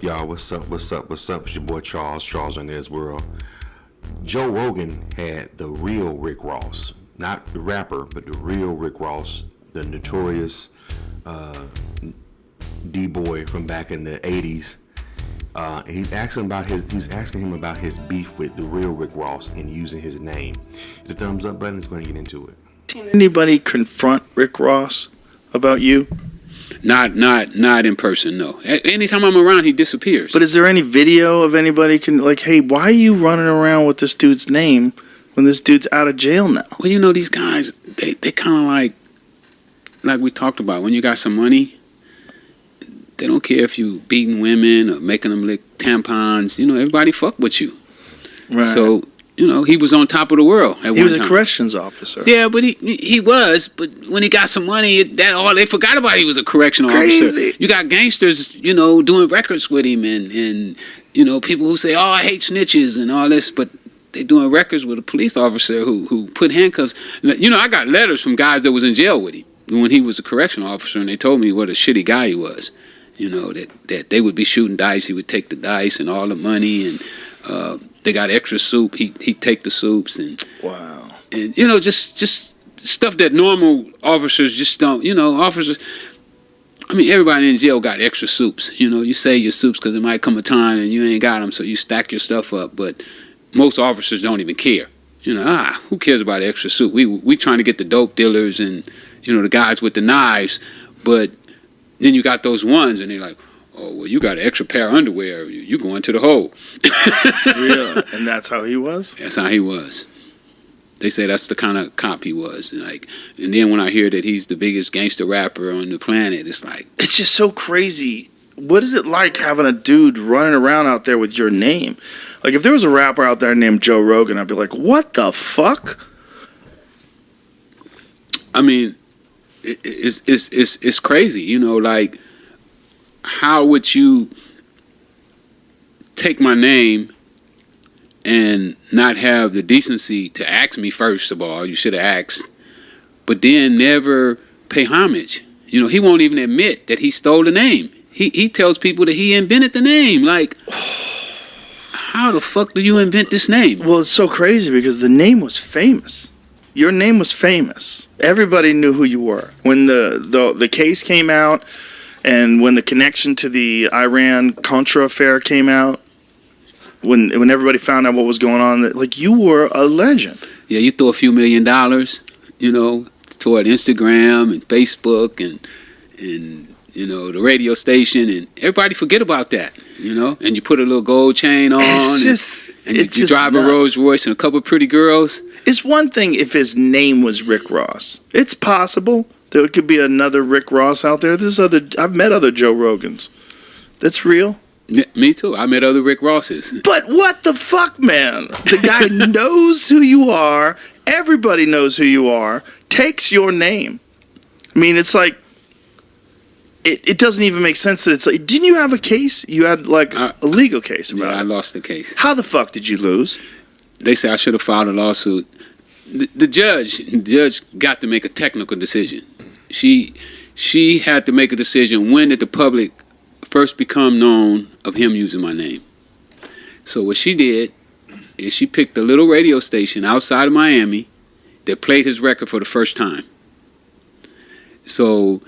Y'all, what's up? What's up? What's up? It's your boy Charles in this world. Joe Rogan had the real Rick Ross, not the rapper, but the real Rick Ross, the notorious D-boy from back in the '80s. He's asking him about his beef with the real Rick Ross and using his name. The thumbs up button is going to get into it. Seen anybody confront Rick Ross about you? Not in person. No. Anytime I'm around, he disappears. But is there any video of anybody hey, why are you running around with this dude's name when this dude's out of jail now? Well, you know, these guys, they kind of like we talked about. When you got some money, they don't care if you beating women or making them lick tampons. You know, everybody fuck with you. Right. So, you know, he was on top of the world at one time. He was a corrections officer. Yeah, but he was. But when he got some money, they forgot about he was a correctional Crazy. officer. You got gangsters, you know, doing records with him, and you know, people who say, "Oh, I hate snitches" and all this, but they doing records with a police officer who put handcuffs. You know, I got letters from guys that was in jail with him when he was a correctional officer, and they told me what a shitty guy he was. You know, that they would be shooting dice, he would take the dice and all the money, and they got extra soup, he'd take the soups, and wow. And you know, just stuff that normal officers just don't. You know, officers. I mean, everybody in jail got extra soups. You know, you save your soups because it might come a time and you ain't got them, so you stack your stuff up. But most officers don't even care. You know, who cares about extra soup? We trying to get the dope dealers and, you know, the guys with the knives. But then you got those ones, and they're like, "Oh, well, you got an extra pair of underwear. You going to the hole." Yeah, and that's how he was? That's how he was. They say that's the kind of cop he was. And then when I hear that he's the biggest gangster rapper on the planet, it's like... It's just so crazy. What is it like having a dude running around out there with your name? Like, if there was a rapper out there named Joe Rogan, I'd be like, what the fuck? I mean, it's crazy. You know, like, how would you take my name and not have the decency to ask me first of all? You should have asked, but then never pay homage. You know, he won't even admit that he stole the name. He tells people that he invented the name. Like, how the fuck do you invent this name? Well, it's so crazy because the name was famous. Your name was famous. Everybody knew who you were. When the case came out and when the connection to the Iran-Contra affair came out, when everybody found out what was going on, like, you were a legend. Yeah, you throw a few $1 million, you know, toward Instagram and Facebook and you know, the radio station, and everybody forget about that, you know. And you put a little gold chain on, and you drive nuts. A Rolls Royce and a couple of pretty girls. It's one thing if his name was Rick Ross. It's possible there could be another Rick Ross out there. I've met other Joe Rogans. That's real. Yeah, me too. I met other Rick Rosses. But what the fuck, man? The guy knows who you are. Everybody knows who you are. Takes your name. I mean, it's like, it doesn't even make sense that it's like, didn't you have a case? You had like a legal case about it. I lost the case. How the fuck did you lose? They say I should have filed a lawsuit. The judge got to make a technical decision. She had to make a decision, when did the public first become known of him using my name. So what she did is she picked a little radio station outside of Miami that played his record for the first time. So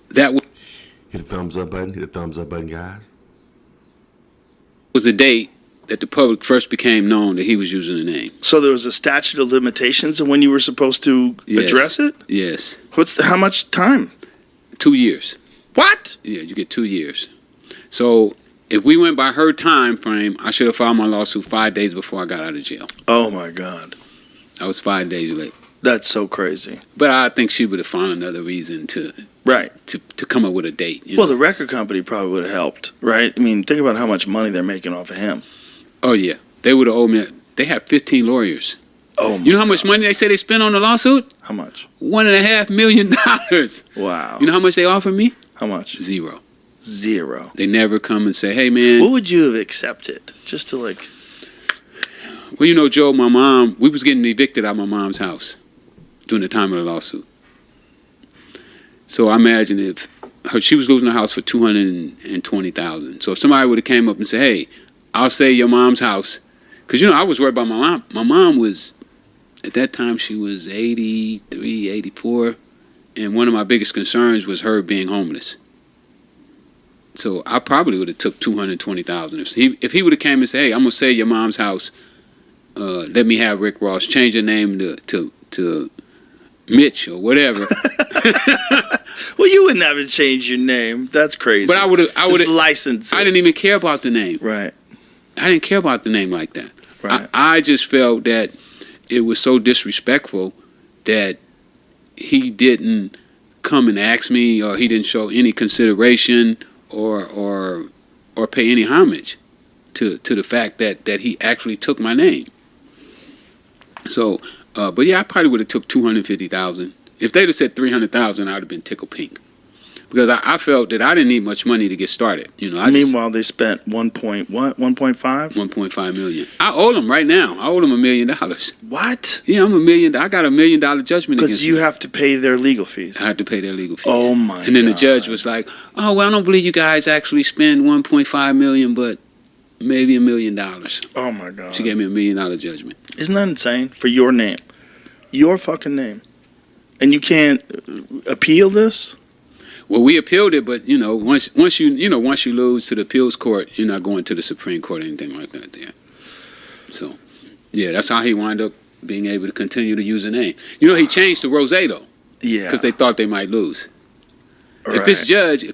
that Hit the thumbs up button. Hit the thumbs up button, guys. was the date that the public first became known that he was using the name. So there was a statute of limitations of when you were supposed to address it? Yes. How much time? 2 years. What? Yeah, you get 2 years. So if we went by her time frame, I should have filed my lawsuit 5 days before I got out of jail. Oh my God. I was 5 days late. That's so crazy. But I think she would have found another reason to come up with a date. Well, the record company probably would have helped, right? I mean, think about how much money they're making off of him. Oh, yeah. They would have owed me. They have 15 lawyers. Oh, my You know how much money they say they spent on the lawsuit? How much? $1.5 million. Wow. You know how much they offered me? How much? Zero. They never come and say, hey, man. What would you have accepted? Just to like... Well, you know, Joe, my mom, we was getting evicted out of my mom's house during the time of the lawsuit. So I imagine if she was losing her house for $220,000. So if somebody would have came up and said, "Hey, I'll sell your mom's house," because I was worried about my mom. My mom was, at that time, she was 83, 84, and one of my biggest concerns was her being homeless. So I probably would have took $220,000 if he would have came and said, "Hey, I'm gonna sell your mom's house. Let me have Rick Ross. Change your name to Mitch or whatever." Well, you wouldn't have to change your name. That's crazy. But I would have licensed. I didn't even care about the name. Right. I didn't care about the name like that. Right. I just felt that it was so disrespectful that he didn't come and ask me, or he didn't show any consideration or pay any homage to the fact that he actually took my name. So, but yeah, I probably would have took $250,000. If they'd have said $300,000, I'd have been tickled pink, because I felt that I didn't need much money to get started. Meanwhile, they spent 1.5? 1.5 million. I owe them right now. I owe them $1 million. What? Yeah, I'm $1 million. I got $1 million judgment against Because you have to pay their legal fees. I had to pay their legal fees. Oh my! And then the God. judge was like, "Oh well, I don't believe you guys actually spend 1.5 million, but maybe $1 million." Oh my God! She gave me $1 million judgment. Isn't that insane? For your name, your fucking name, and you can't appeal this? Well, we appealed it, but once you lose to the appeals court, you're not going to the Supreme Court or anything like that. Yeah. So, yeah, that's how he wound up being able to continue to use the name. He changed to Rose though. Yeah. Because they thought they might lose. Right. If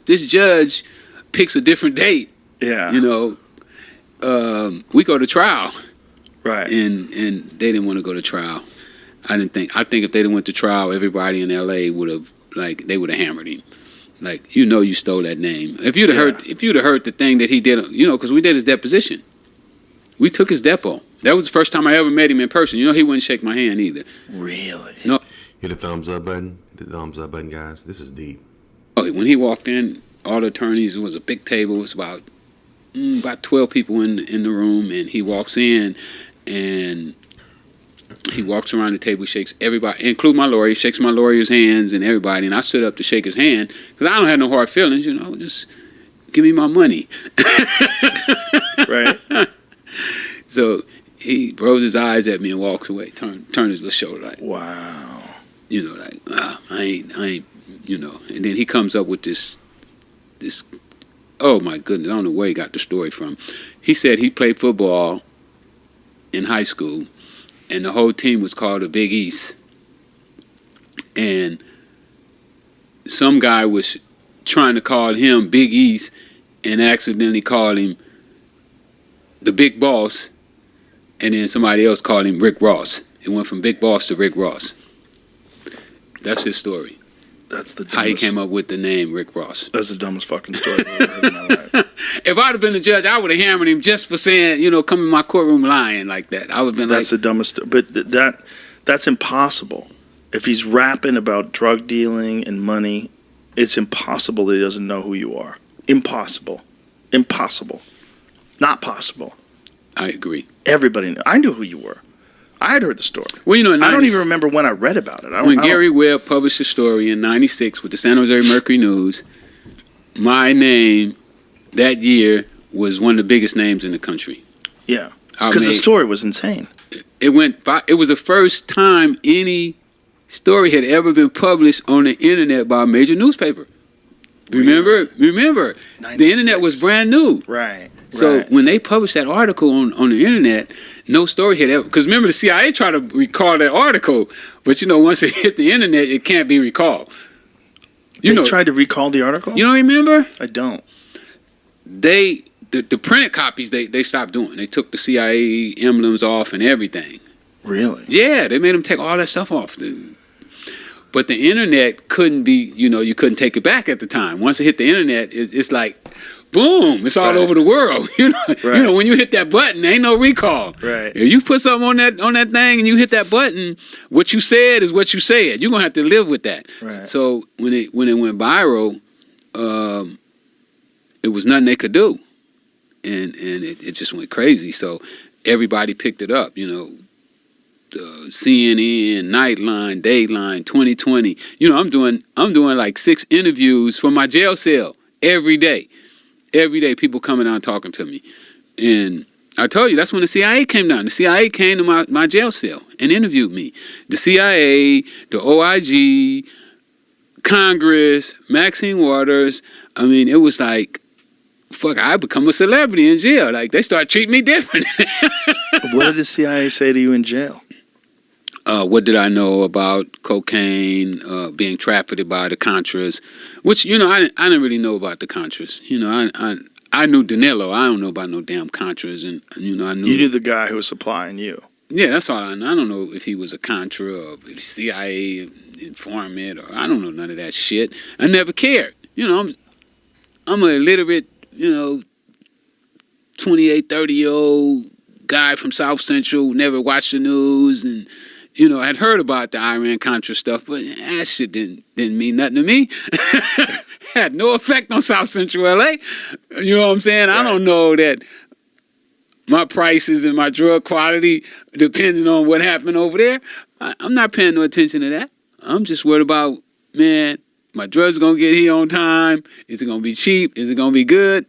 this judge picks a different date, yeah, we go to trial. Right. And they didn't want to go to trial. I think if they didn't went to trial, everybody in LA would have they would have hammered him. You stole that name. If you'd have heard the thing that he did, because we did his deposition. We took his depo. That was the first time I ever met him in person. He wouldn't shake my hand either. Really? No. Hit the thumbs up button. Hit the thumbs up button, guys. This is deep. Oh, when he walked in, all the attorneys, it was a big table. It was about 12 people in the room, and he walks in, and he walks around the table, shakes everybody, including my lawyer. He shakes my lawyer's hands and everybody, and I stood up to shake his hand because I don't have no hard feelings, just give me my money. Right. So he rolls his eyes at me and walks away, turn his little shoulder like, wow. I ain't, and then he comes up with this, oh my goodness, I don't know where he got the story from. He said he played football in high school, and the whole team was called the Big East. And some guy was trying to call him Big East and accidentally called him the Big Boss, and then somebody else called him Rick Ross. It went from Big Boss to Rick Ross. That's his story. That's the dumbest, how he came up with the name Rick Ross. That's the dumbest fucking story I've ever heard in my life. If I'd have been the judge, I would have hammered him just for saying, come in my courtroom lying like that. I would have been That's the dumbest. But that's impossible. If he's rapping about drug dealing and money, it's impossible that he doesn't know who you are. Impossible. Not possible. I agree. Everybody knew. I knew who you were. I had heard the story. Well, I don't even remember when I read about it. When Gary Webb published a story in '96 with the San Jose Mercury News, my name that year was one of the biggest names in the country. Yeah, because the story was insane. It was the first time any story had ever been published on the internet by a major newspaper. Remember, the internet was brand new. Right. So when they published that article on the internet, no story had ever. Because remember, the CIA tried to recall that article, but once it hit the internet, it can't be recalled. They tried to recall the article? You don't remember? I don't. The printed copies they stopped doing. They took the CIA emblems off and everything. Really? Yeah, they made them take all that stuff off. But the internet couldn't be, you couldn't take it back at the time. Once it hit the internet, it's like, boom, it's all over the world. When you hit that button, ain't no recall. Right. If you put something on that thing and you hit that button, what you said is what you said. You're gonna have to live with that. Right. So when it went viral, it was nothing they could do, and it just went crazy. So everybody picked it up. CNN, Nightline, Dayline, 2020. You know, I'm doing like 6 interviews for my jail cell every day. Every day, people coming out and talking to me. And I told you, that's when the CIA came down. The CIA came to my jail cell and interviewed me. The CIA, the OIG, Congress, Maxine Waters. I mean, it was like, fuck, I become a celebrity in jail. Like, they start treating me different. What did the CIA say to you in jail? What did I know about cocaine, being trafficked by the Contras? Which, you know, I didn't really know about the Contras. You know, I knew Danilo. I don't know about no damn Contras. And you know, I knew... You knew the guy who was supplying you. Yeah, that's all I know. I don't know if he was a Contra or if CIA informant, or I don't know none of that shit. I never cared. You know, I'm an illiterate, you know, 28, 30-year-old guy from South Central, never watched the news, and, you know, I had heard about the Iran-Contra stuff, but that shit didn't mean nothing to me. Had no effect on South Central LA. You know what I'm saying? Right. I don't know that my prices and my drug quality depending on what happened over there. I'm not paying no attention to that. I'm just worried about, man, my drugs are going to get here on time. Is it going to be cheap? Is it going to be good?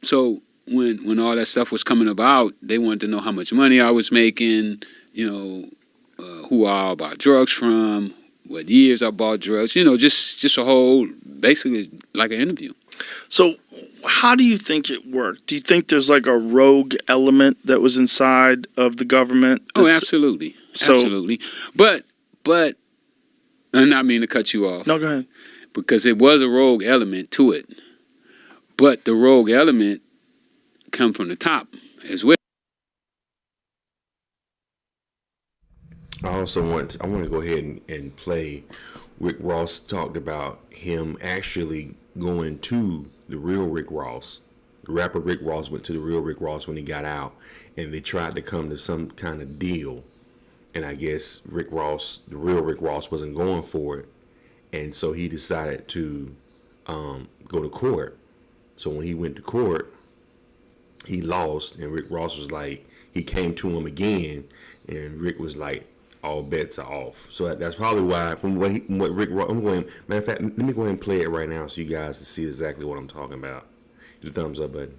So when all that stuff was coming about, they wanted to know how much money I was making, you know, who I bought drugs from, what years I bought drugs, you know, just a whole, basically like an interview. So how do you think it worked? Do you think there's like a rogue element that was inside of the government? Oh, absolutely. So, absolutely. But, I not mean to cut you off. No, go ahead. Because it was a rogue element to it. But the rogue element come from the top as well. I want to go ahead and play. Rick Ross talked about him actually going to the real Rick Ross. The rapper Rick Ross went to the real Rick Ross when he got out, and they tried to come to some kind of deal. And I guess Rick Ross, the real Rick Ross, wasn't going for it, and so he decided to go to court. So when he went to court, he lost, and Rick Ross was like, he came to him again, and Rick was like, all bets are off. So that's probably why, from what Rick Ross, matter of fact, let me go ahead and play it right now so you guys can see exactly what I'm talking about. The thumbs up button.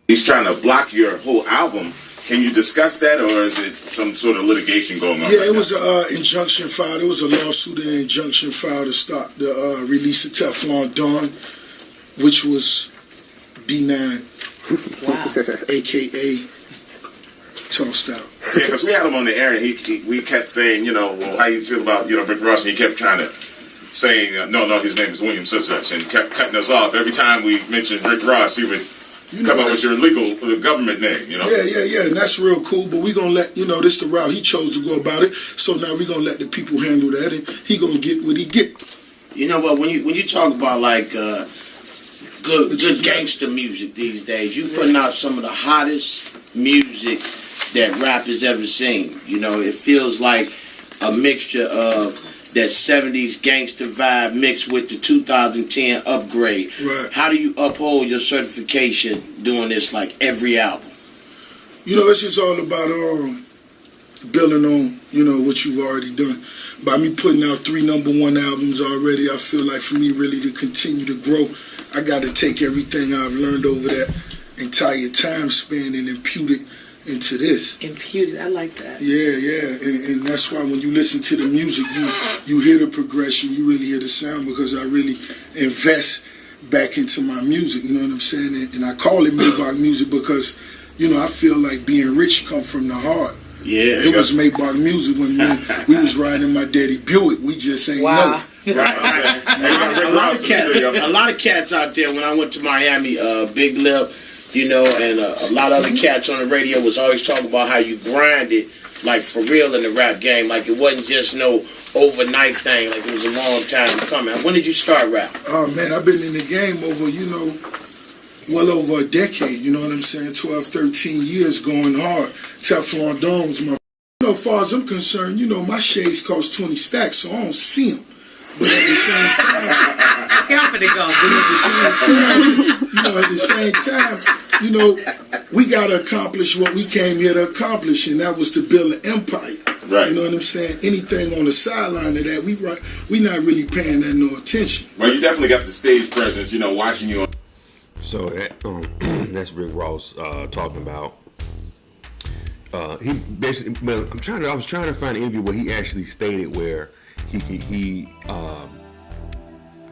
He's trying to block your whole album. Can you discuss that, or is it some sort of litigation going on? Yeah, right it was an injunction filed. It was a lawsuit and injunction filed to stop the release of Teflon Don, which was B9, wow. A.K.A. tossed out. Yeah, because we had him on the air, and we kept saying, you know, well, how you feel about, you know, Rick Ross, and he kept trying to saying, no, his name is William such, and kept cutting us off. Every time we mentioned Rick Ross, he would come up with your legal government name, you know? Yeah, and that's real cool, but we're going to let, you know, this the route he chose to go about it, so now we're going to let the people handle that, and he going to get what he get. You know what, when you talk about, like, good gangster music these days, you putting out some of the hottest music that rap has ever seen. You know, it feels like a mixture of that 70s gangster vibe mixed with the 2010 upgrade. Right. How do you uphold your certification doing this like every album? You know, it's just all about building on, you know, what you've already done. By me putting out 3 #1 albums already, I feel like for me really to continue to grow, I got to take everything I've learned over that entire time span and impute it into this. Imputed, I like that. Yeah, and that's why when you listen to the music, you hear the progression, you really hear the sound, because I really invest back into my music, you know what I'm saying? And I call it Maybach music because, you know, I feel like being rich come from the heart. Yeah, it was Maybach music when we was riding in my daddy Buick. We just ain't know. Right. A lot of cats out there. When I went to Miami, Big Lip, you know, and a lot of other cats on the radio was always talking about how you grinded, like for real in the rap game. Like it wasn't just no overnight thing. Like it was a long time coming. When did you start rap? Oh man, I've been in the game over, you know, well over a decade. You know what I'm saying? 12, 13 years going hard. Teflon Don was my. You know, as far as I'm concerned, you know, my shades cost 20 stacks, so I don't see them. But at the same time, Careful to go. At the same time, we got to accomplish what we came here to accomplish, and that was to build an empire. Right. You know what I'm saying? Anything on the sideline of that, we not really paying that no attention. Well, you definitely got the stage presence, watching you. So that's Rick Ross talking about. He basically, well, I was trying to find an interview where he actually stated where he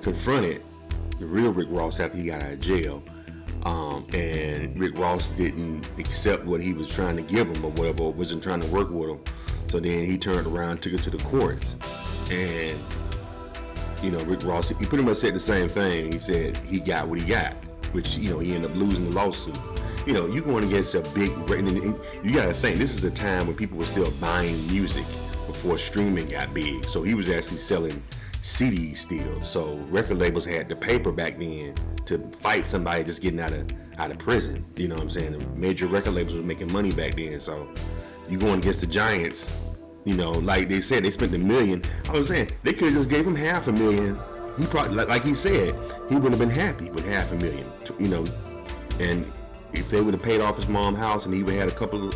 confronted the real Rick Ross after he got out of jail. And Rick Ross didn't accept what he was trying to give him or whatever, or wasn't trying to work with him. So then he turned around, took it to the courts, and Rick Ross, he pretty much said the same thing. He said he got what he got, which he ended up losing the lawsuit. You're going against a big, you got to think this is a time when people were still buying music before streaming got big. So he was actually selling CDs still. So record labels had the paper back then to fight somebody just getting out of prison. You know what I'm saying? The major record labels were making money back then. So you going against the giants, like they said, they spent $1 million. I was saying they could have just gave him $500,000. He probably, like he said, he would have been happy with $500,000. And if they would have paid off his mom's house and he would have had a couple of,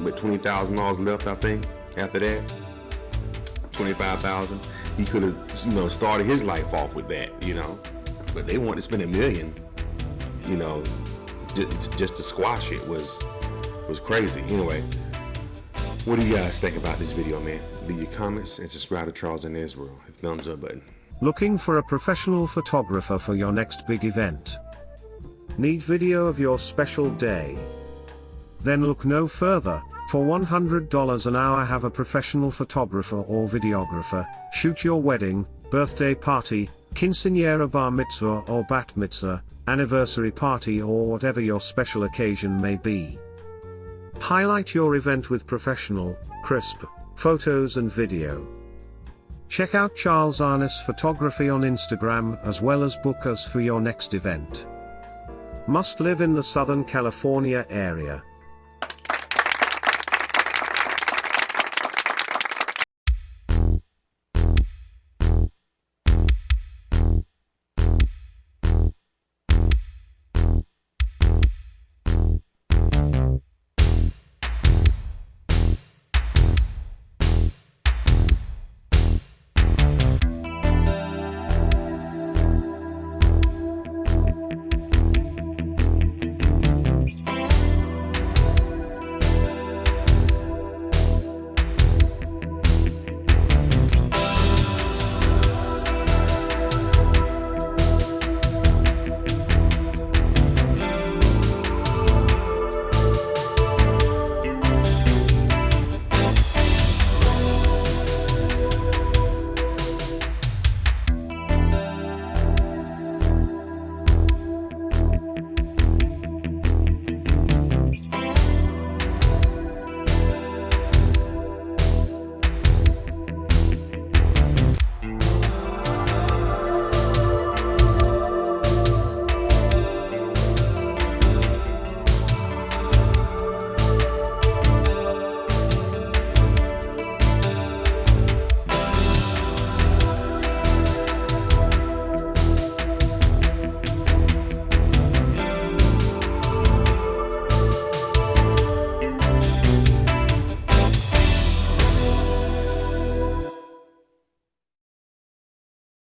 with $20,000 left, I think, after that, $25,000, he could have, started his life off with that, But they wanted to spend $1 million, just to squash it was crazy. Anyway, what do you guys think about this video, man? Leave your comments and subscribe to Charles and Israel. Hit the thumbs up button. Looking for a professional photographer for your next big event? Need video of your special day? Then look no further. For $100 an hour, have a professional photographer or videographer shoot your wedding, birthday party, quinceañera, bar mitzvah or bat mitzvah, anniversary party, or whatever your special occasion may be. Highlight your event with professional, crisp photos and video. Check out Charles Arness Photography on Instagram, as well as book us for your next event. Must live in the Southern California area.